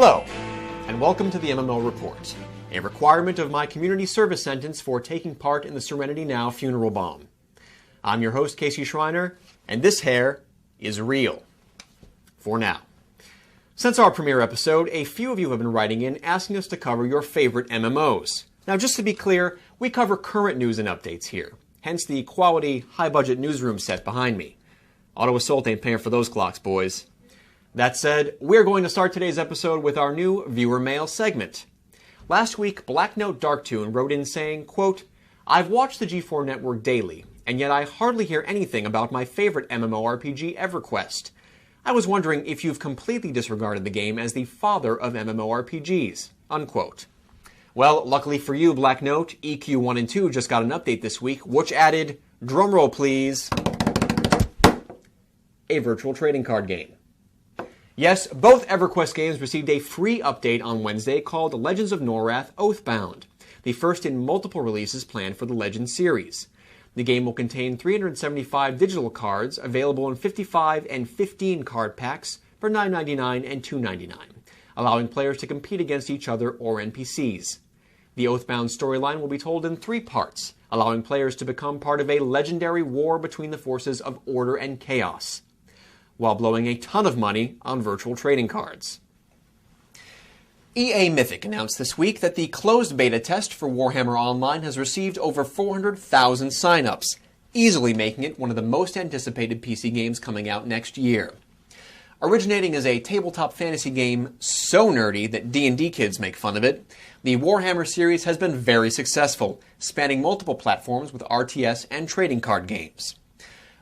Hello, and welcome to the MMO Report, a requirement of my community service sentence for taking part in the Serenity Now funeral bomb. I'm your host, Casey Schreiner, and this hair is real. For now. Since our premiere episode, a few of you have been writing in asking us to cover your favorite MMOs. Now, just to be clear, we cover current news and updates here, hence the quality, high-budget newsroom set behind me. Auto Assault ain't paying for those clocks, boys. That said, we're going to start today's episode with our new viewer mail segment. Last week, Black Note Darktoon wrote in saying, quote, "I've watched the G4 network daily, and yet I hardly hear anything about my favorite MMORPG, Everquest. I was wondering if you've completely disregarded the game as the father of MMORPGs." Unquote. Well, luckily for you, Black Note, EQ1 and 2 just got an update this week, which added, drumroll please, a virtual trading card game. Yes, both Everquest games received a free update on Wednesday called Legends of Norrath Oathbound, the first in multiple releases planned for the Legends series. The game will contain 375 digital cards available in 55 and 15 card packs for $9.99 and $2.99, allowing players to compete against each other or NPCs. The Oathbound storyline will be told in 3 parts, allowing players to become part of a legendary war between the forces of order and chaos, while blowing a ton of money on virtual trading cards. EA Mythic announced this week that the closed beta test for Warhammer Online has received over 400,000 signups, easily making it one of the most anticipated PC games coming out next year. Originating as a tabletop fantasy game so nerdy that D&D kids make fun of it, the Warhammer series has been very successful, spanning multiple platforms with RTS and trading card games.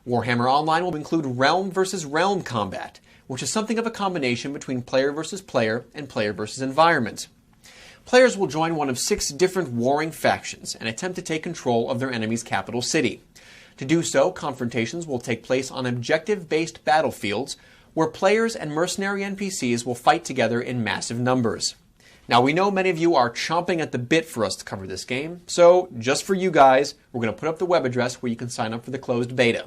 Warhammer Online will include realm versus realm combat, which is something of a combination between player versus player and player versus environment. Players will join one of 6 different warring factions and attempt to take control of their enemy's capital city. To do so, confrontations will take place on objective-based battlefields where players and mercenary NPCs will fight together in massive numbers. Now, we know many of you are chomping at the bit for us to cover this game, so just for you guys, we're going to put up the web address where you can sign up for the closed beta.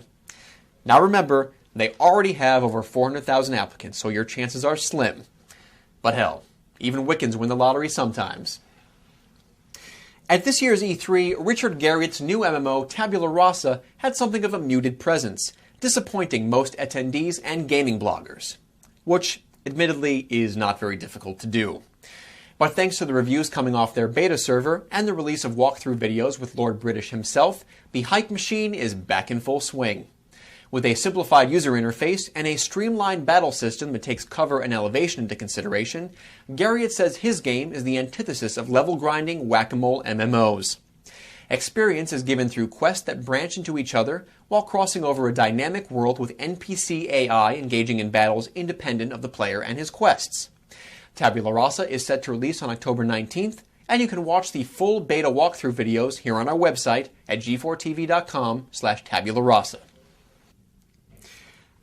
Now remember, they already have over 400,000 applicants, so your chances are slim. But hell, even Wiccans win the lottery sometimes. At this year's E3, Richard Garriott's new MMO, Tabula Rasa, had something of a muted presence, disappointing most attendees and gaming bloggers, which, admittedly, is not very difficult to do. But thanks to the reviews coming off their beta server and the release of walkthrough videos with Lord British himself, the hype machine is back in full swing. With a simplified user interface and a streamlined battle system that takes cover and elevation into consideration, Garriott says his game is the antithesis of level-grinding whack-a-mole MMOs. Experience is given through quests that branch into each other while crossing over a dynamic world with NPC AI engaging in battles independent of the player and his quests. Tabula Rasa is set to release on October 19th, and you can watch the full beta walkthrough videos here on our website at g4tv.com/tabularasa.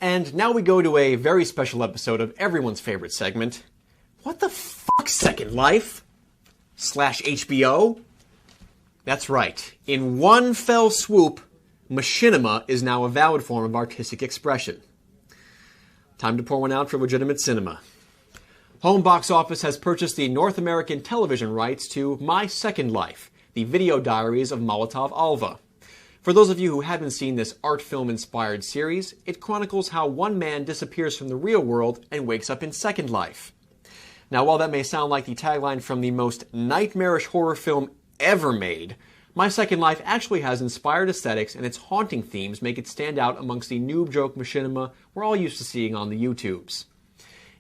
And now we go to a very special episode of everyone's favorite segment, What the Fuck, Second Life? /HBO? That's right. In one fell swoop, machinima is now a valid form of artistic expression. Time to pour one out for legitimate cinema. Home Box Office has purchased the North American television rights to My Second Life, the video diaries of Molotov Alva. For those of you who haven't seen this art film-inspired series, it chronicles how one man disappears from the real world and wakes up in Second Life. Now, while that may sound like the tagline from the most nightmarish horror film ever made, My Second Life actually has inspired aesthetics, and its haunting themes make it stand out amongst the noob joke machinima we're all used to seeing on the YouTubes.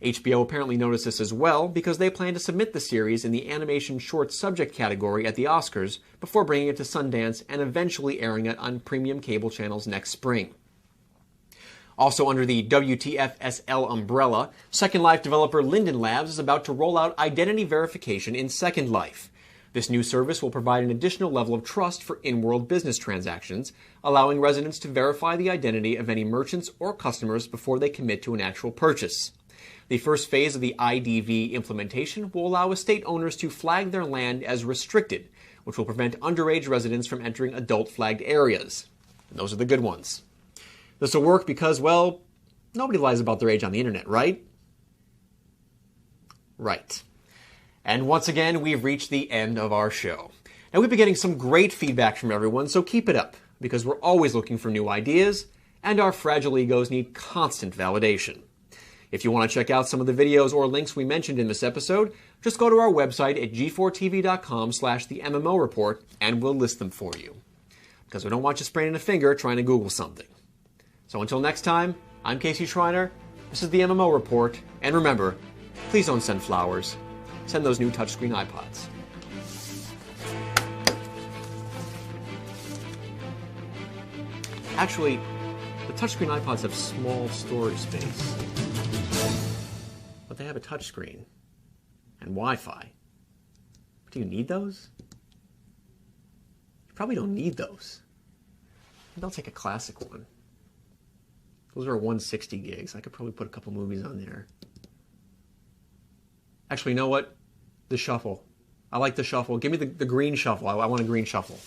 HBO apparently noticed this as well, because they plan to submit the series in the animation short subject category at the Oscars before bringing it to Sundance and eventually airing it on premium cable channels next spring. Also under the WTF-SL umbrella, Second Life developer Linden Labs is about to roll out identity verification in Second Life. This new service will provide an additional level of trust for in-world business transactions, allowing residents to verify the identity of any merchants or customers before they commit to an actual purchase. The first phase of the IDV implementation will allow estate owners to flag their land as restricted, which will prevent underage residents from entering adult-flagged areas. And those are the good ones. This will work because, well, nobody lies about their age on the internet, right? Right. And once again, we've reached the end of our show. Now, we've been getting some great feedback from everyone, so keep it up, because we're always looking for new ideas, and our fragile egos need constant validation. If you want to check out some of the videos or links we mentioned in this episode, just go to our website at g4tv.com/the MMO and we'll list them for you. Because we don't want you spraining a finger trying to Google something. So until next time, I'm Casey Schreiner, this is the MMO Report, and remember, please don't send flowers. Send those new touchscreen iPods. Actually, the touchscreen iPods have small storage space. But they have a touchscreen and Wi-Fi. Do you need those? You probably don't need those. Maybe I'll take a classic one. Those are 160 gigs. I could probably put a couple movies on there. Actually, you know what? The shuffle. I like the shuffle. Give me the green shuffle. I want a green shuffle.